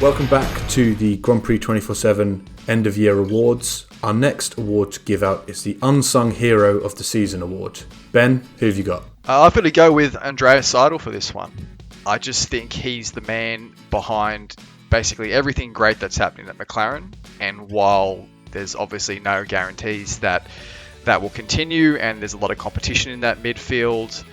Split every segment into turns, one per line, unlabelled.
Welcome back to the Grand Prix 24/7 End of Year Awards. Our next award to give out is the Unsung Hero of the Season Award. Ben, who have you got?
I've got to go with Andreas Seidel for this one. I just think he's the man behind basically everything great that's happening at McLaren. And while there's obviously no guarantees that will continue and there's a lot of competition in that midfield,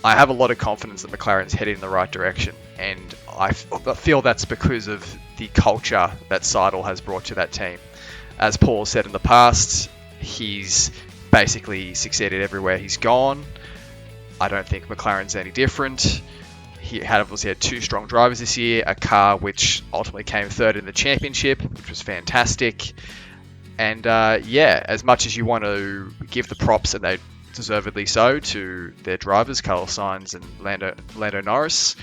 I have a lot of confidence that McLaren's heading in the right direction. And I feel that's because of the culture that Seidel has brought to that team. As Paul said in the past, he's basically succeeded everywhere he's gone. I don't think McLaren's any different. He obviously had two strong drivers this year, a car which ultimately came third in the championship, which was fantastic. And as much as you want to give the props, and they deservedly so, to their drivers, Carlos Sainz and Lando Norris,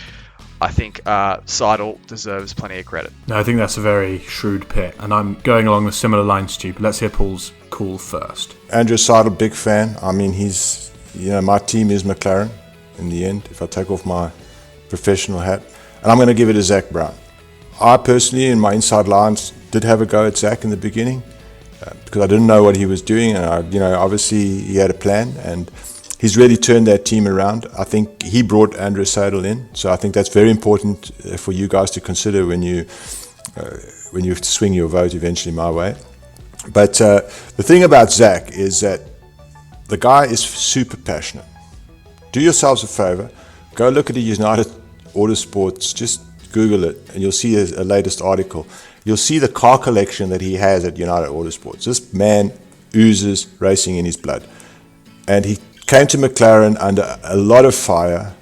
I think Seidel deserves plenty of credit.
No, I think that's a very shrewd pick, and I'm going along with similar lines to you, but let's hear Paul's call first.
Andrew Seidel, big fan. I mean, my team is McLaren in the end, if I take off my professional hat. And I'm going to give it to Zak Brown. I personally, in my inside lines, did have a go at Zak in the beginning because I didn't know what he was doing. And, obviously he had a plan, and he's really turned that team around. I think he brought Andrew Seidel in, so I think that's very important for you guys to consider when you swing your vote eventually my way. But the thing about Zak is that the guy is super passionate. Do yourselves a favor, go look at the United Autosports, just Google it, and you'll see a latest article. You'll see the car collection that he has at United Autosports. This man oozes racing in his blood. And he came to McLaren under a lot of fire,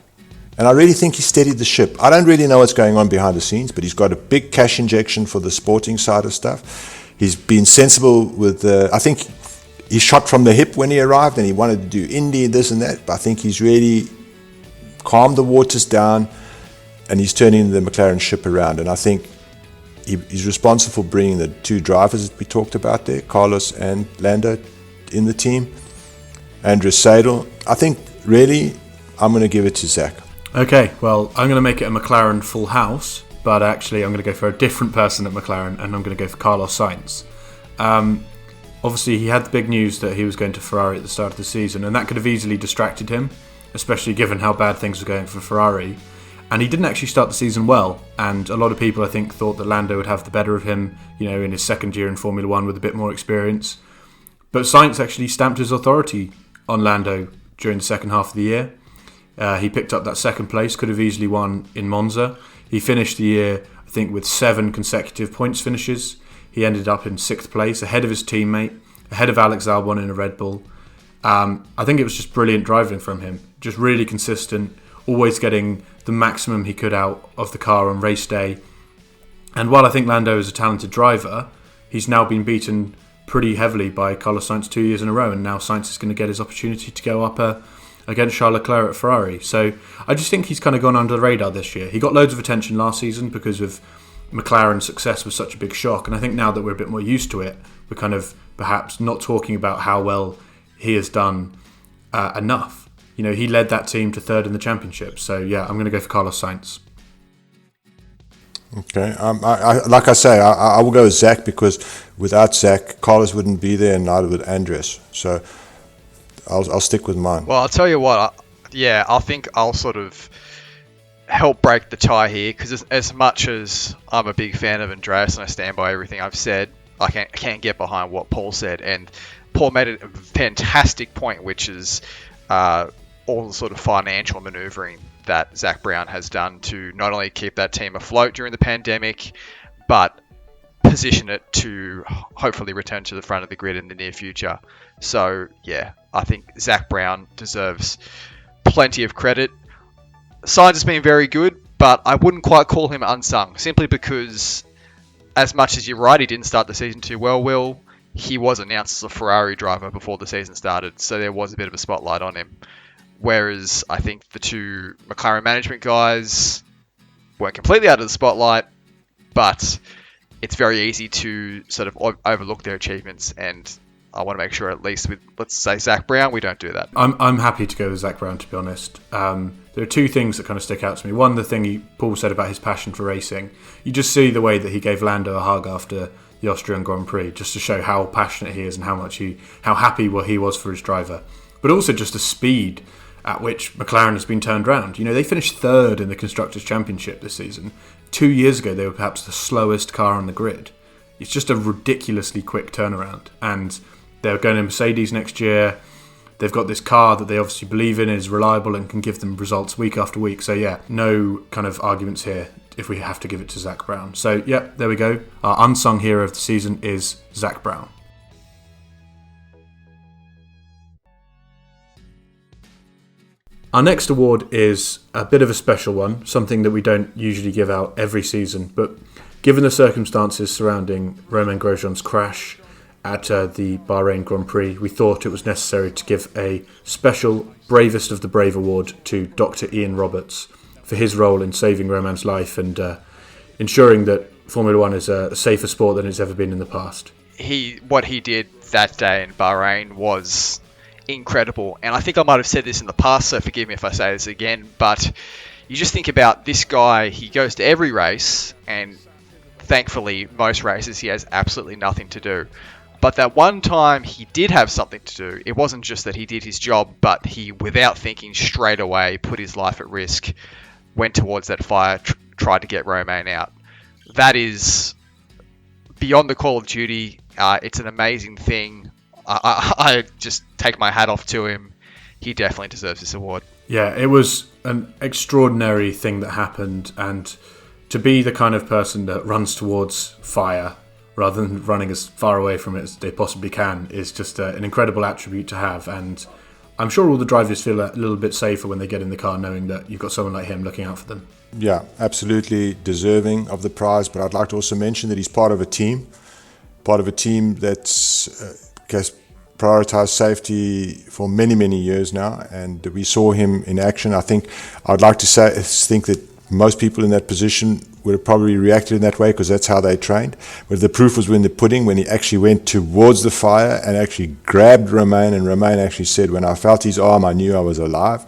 and I really think he steadied the ship. I don't really know what's going on behind the scenes, but he's got a big cash injection for the sporting side of stuff. He's been sensible with I think he shot from the hip when he arrived, and he wanted to do Indy, this and that, but I think he's really calmed the waters down, and he's turning the McLaren ship around. And I think he's responsible for bringing the two drivers that we talked about there, Carlos and Lando, in the team. Andrew Seidel, I think really I'm going to give it to Zak.
Okay, well, I'm going to make it a McLaren full house, but actually I'm going to go for a different person at McLaren, and I'm going to go for Carlos Sainz. Obviously, he had the big news that he was going to Ferrari at the start of the season, and that could have easily distracted him, especially given how bad things were going for Ferrari. And he didn't actually start the season well, and a lot of people, I think, thought that Lando would have the better of him, in his second year in Formula One with a bit more experience. But Sainz actually stamped his authority on Lando during the second half of the year. He picked up that second place, could have easily won in Monza. He finished the year, I think, with 7 consecutive points finishes. He ended up in 6th place, ahead of his teammate, ahead of Alex Albon in a Red Bull. I think it was just brilliant driving from him, just really consistent, always getting the maximum he could out of the car on race day. And while I think Lando is a talented driver, he's now been beaten pretty heavily by Carlos Sainz 2 years in a row, and now Sainz is going to get his opportunity to go up against Charles Leclerc at Ferrari. So I just think he's kind of gone under the radar this year. He got loads of attention last season because of McLaren's success was such a big shock, and I think now that we're a bit more used to it, we're kind of perhaps not talking about how well he has done enough. He led that team to 3rd in the championship. So yeah, I'm going to go for Carlos Sainz.
Okay, like I say, I will go with Zak, because without Zak, Carlos wouldn't be there, and neither would Andres. So I'll stick with mine.
Well, I'll tell you what. I think I'll sort of help break the tie here, because as much as I'm a big fan of Andreas and I stand by everything I've said, I can't get behind what Paul said. And Paul made a fantastic point, which is all the sort of financial manoeuvring that Zak Brown has done to not only keep that team afloat during the pandemic, but position it to hopefully return to the front of the grid in the near future. So yeah, I think Zak Brown deserves plenty of credit. Sainz has been very good, but I wouldn't quite call him unsung, simply because, as much as you're right, he didn't start the season too well, Will. He was announced as a Ferrari driver before the season started, so there was a bit of a spotlight on him. Whereas I think the two McLaren management guys weren't completely out of the spotlight, but it's very easy to sort of overlook their achievements. And I want to make sure, at least with, let's say, Zach Brown, we don't do that.
I'm happy to go with Zach Brown, to be honest. There are two things that kind of stick out to me. One, the thing Paul said about his passion for racing. You just see the way that he gave Lando a hug after the Austrian Grand Prix, just to show how passionate he is and how happy he was for his driver. But also just the speed at which McLaren has been turned around. You know, they finished third in the Constructors' Championship this season. 2 years ago, they were perhaps the slowest car on the grid. It's just a ridiculously quick turnaround. And they're going to Mercedes next year. They've got this car that they obviously believe in, is reliable and can give them results week after week. So yeah, no kind of arguments here if we have to give it to Zach Brown. So yeah, there we go. Our unsung hero of the season is Zach Brown. Our next award is a bit of a special one, something that we don't usually give out every season, but given the circumstances surrounding Romain Grosjean's crash at the Bahrain Grand Prix, we thought it was necessary to give a special Bravest of the Brave award to Dr. Ian Roberts for his role in saving Romain's life and ensuring that Formula One is a safer sport than it's ever been in the past.
What he did that day in Bahrain was incredible, and I think I might have said this in the past, so forgive me if I say this again, but you just think about this guy. He goes to every race, and thankfully most races he has absolutely nothing to do, but that one time he did have something to do. It wasn't just that he did his job, but he, without thinking, straight away put his life at risk, went towards that fire, tried to get Romain out. That is beyond the call of duty. It's an amazing thing. I just take my hat off to him. He definitely deserves this award. Yeah, it was an extraordinary thing that happened, and to be the kind of person that runs towards fire rather than running as far away from it as they possibly can is just an incredible attribute to have, and I'm sure all the drivers feel a little bit safer when they get in the car knowing that you've got someone like him looking out for them.
Yeah, absolutely deserving of the prize, but I'd like to also mention that he's part of a team that's has prioritized safety for many, many years now, and we saw him in action. I'd like to think that most people in that position would have probably reacted in that way because that's how they trained. But the proof was in the pudding when he actually went towards the fire and actually grabbed Romain, and Romain actually said, "When I felt his arm, I knew I was alive."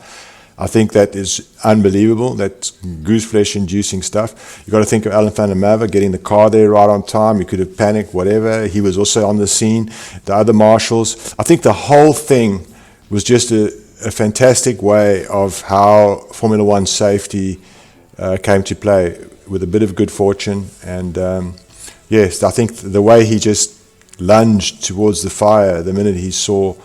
I think that is unbelievable. That's gooseflesh-inducing stuff. You've got to think of Alan van der Merwe getting the car there right on time. He could have panicked, whatever. He was also on the scene. The other marshals. I think the whole thing was just a fantastic way of how Formula One safety came to play with a bit of good fortune. And yes, I think the way he just lunged towards the fire the minute he saw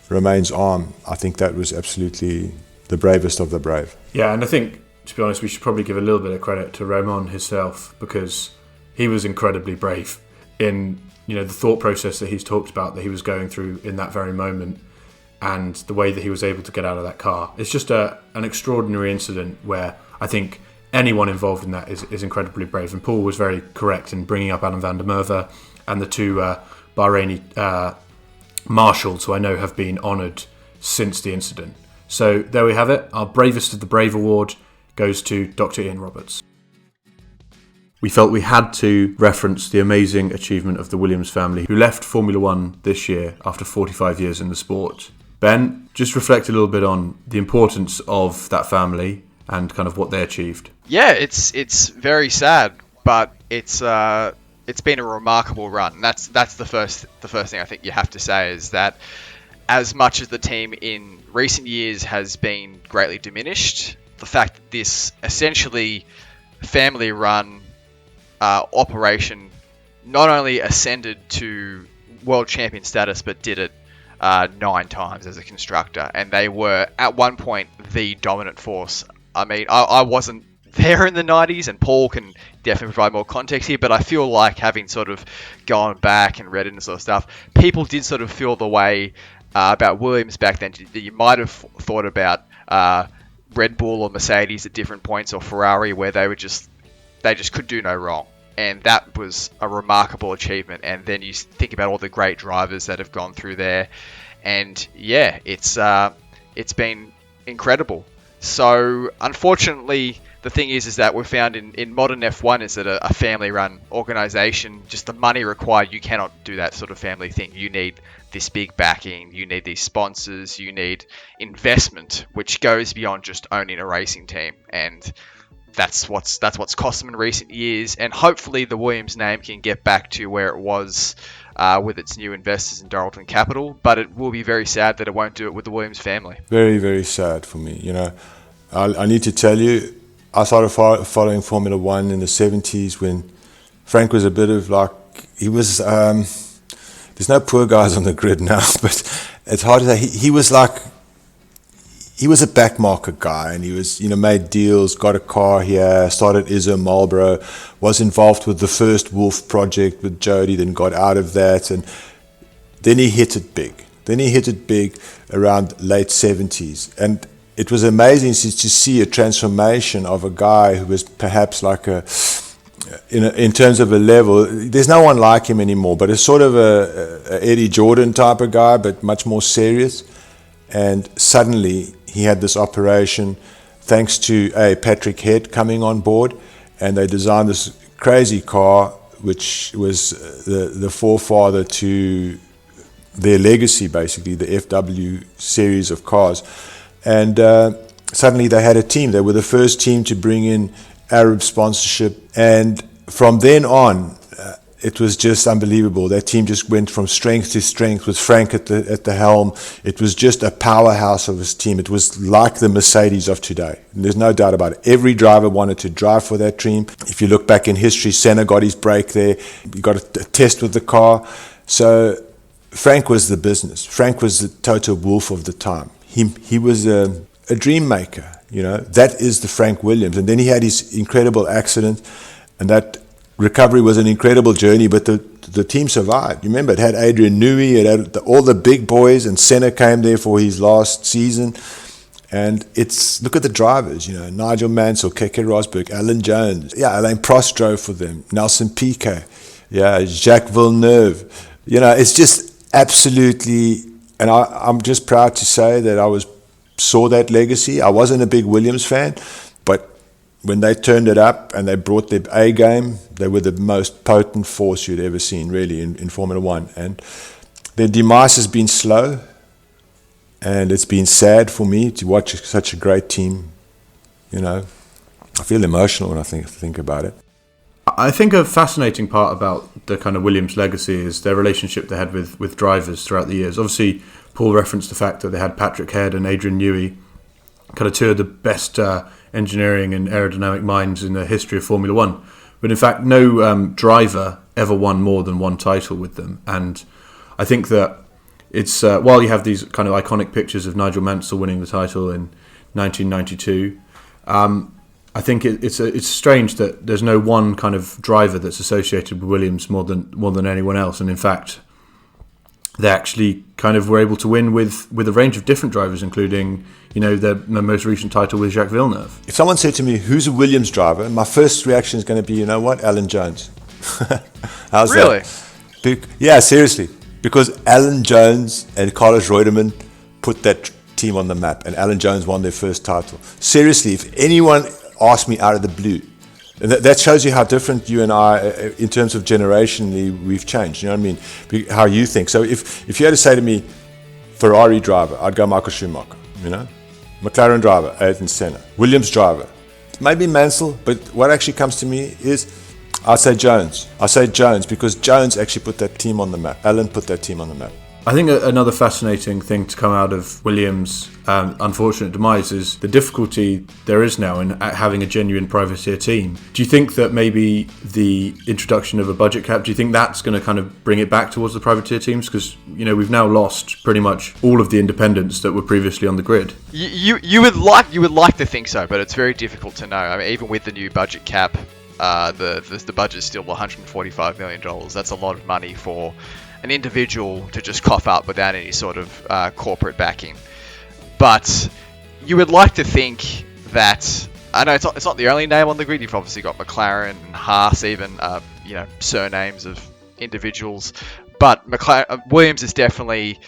Romain's arm, I think that was absolutely the bravest of the brave.
Yeah, and I think, to be honest, we should probably give a little bit of credit to Romain himself, because he was incredibly brave in, the thought process that he's talked about that he was going through in that very moment, and the way that he was able to get out of that car. It's just an extraordinary incident where I think anyone involved in that is incredibly brave. And Paul was very correct in bringing up Alan van der Merwe and the two Bahraini marshals, who I know have been honoured since the incident. So there we have it. Our Bravest of the Brave award goes to Dr. Ian Roberts. We felt we had to reference the amazing achievement of the Williams family, who left Formula One this year after 45 years in the sport. Ben, just reflect a little bit on the importance of that family and kind of what they achieved.
Yeah, it's very sad, but it's been a remarkable run. That's the first thing I think you have to say, is that as much as the team in recent years has been greatly diminished, the fact that this essentially family-run operation not only ascended to world champion status, but did it 9 times as a constructor, and they were at one point the dominant force. I mean, I wasn't there in the 90s, and Paul can definitely provide more context here, but I feel like, having sort of gone back and read into sort of stuff, people did sort of feel the way about Williams back then that you might have thought about Red Bull or Mercedes at different points, or Ferrari, where they just could do no wrong. And that was a remarkable achievement. And then you think about all the great drivers that have gone through there, and yeah, it's been incredible. So unfortunately, the thing is that we've found in modern F1 is that a family-run organisation, just the money required, you cannot do that sort of family thing. You need this big backing, you need these sponsors, you need investment, which goes beyond just owning a racing team, and that's what's cost them in recent years. And hopefully the Williams name can get back to where it was with its new investors in Doralton Capital, but it will be very sad that it won't do it with the Williams family.
Very, very sad for me. I need to tell you, I started following Formula One in the 70s when Frank was a bit of like, he was, there's no poor guys on the grid now, but it's hard to say. He was a back market guy, and he was, made deals, got a car here, started Izzo Marlboro, was involved with the first Wolf project with Jody, then got out of that, and then he hit it big. Around late 70s, and it was amazing to see a transformation of a guy who was perhaps like in terms of a level, there's no one like him anymore, but it's sort of a Eddie Jordan type of guy, but much more serious. And suddenly he had this operation thanks to Patrick Head coming on board, and they designed this crazy car, which was the forefather to their legacy, basically, the FW series of cars. And suddenly they had a team. They were the first team to bring in Arab sponsorship. And from then on, it was just unbelievable. That team just went from strength to strength with Frank at the helm. It was just a powerhouse of his team. It was like the Mercedes of today. And there's no doubt about it. Every driver wanted to drive for that team. If you look back in history, Senna got his break there. He got a test with the car. So Frank was the business. Frank was the Toto Wolff of the time. He was a dream maker, That is the Frank Williams. And then he had his incredible accident, and that recovery was an incredible journey, but the team survived. You remember, it had Adrian Newey, it had all the big boys, and Senna came there for his last season. And look at the drivers, Nigel Mansell, Keke Rosberg, Alan Jones. Yeah, Alain Prost drove for them, Nelson Piquet, Jacques Villeneuve. It's just absolutely... And I'm just proud to say that I saw that legacy. I wasn't a big Williams fan, but when they turned it up and they brought their A game, they were the most potent force you'd ever seen, really, in Formula One. And their demise has been slow, and it's been sad for me to watch such a great team. I feel emotional when I think about it.
I think a fascinating part about the kind of Williams legacy is their relationship they had with drivers throughout the years. Obviously, Paul referenced the fact that they had Patrick Head and Adrian Newey, kind of two of the best engineering and aerodynamic minds in the history of Formula One. But in fact, no driver ever won more than one title with them. And I think that it's while you have these kind of iconic pictures of Nigel Mansell winning the title in 1992, I think it's strange that there's no one kind of driver that's associated with Williams more than anyone else. And in fact, they actually kind of were able to win with a range of different drivers, including the most recent title with Jacques Villeneuve.
If someone said to me, "Who's a Williams driver?" my first reaction is going to be, Alan Jones. How's
really?
that? Yeah, seriously, because Alan Jones and Carlos Reutemann put that team on the map, and Alan Jones won their first title. Seriously, if anyone asked me out of the blue, and that shows you how different you and I, in terms of generationally, we've changed. You know what I mean? How you think. So if you had to say to me, Ferrari driver, I'd go Michael Schumacher. McLaren driver, Ayrton Senna. Williams driver, maybe Mansell. But what actually comes to me is, I say Jones. I say Jones because Jones actually put that team on the map. Alan put that team on the map.
I think another fascinating thing to come out of Williams' unfortunate demise is the difficulty there is now in having a genuine privateer team. Do you think that maybe the introduction of a budget cap, do you think that's going to kind of bring it back towards the privateer teams? Because, we've now lost pretty much all of the independents that were previously on the grid.
You would like to think so, but it's very difficult to know. I mean, even with the new budget cap, the budget is still $145 million. That's a lot of money for an individual to just cough up without any sort of corporate backing. But you would like to think that, I know it's not the only name on the grid. You've obviously got McLaren and Haas, even surnames of individuals. But Williams is definitely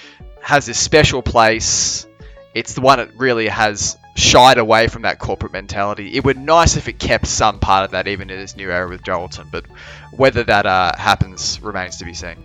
has this special place. It's the one that really has shied away from that corporate mentality. It would be nice if it kept some part of that even in this new era with Joelton, but whether that happens remains to be seen.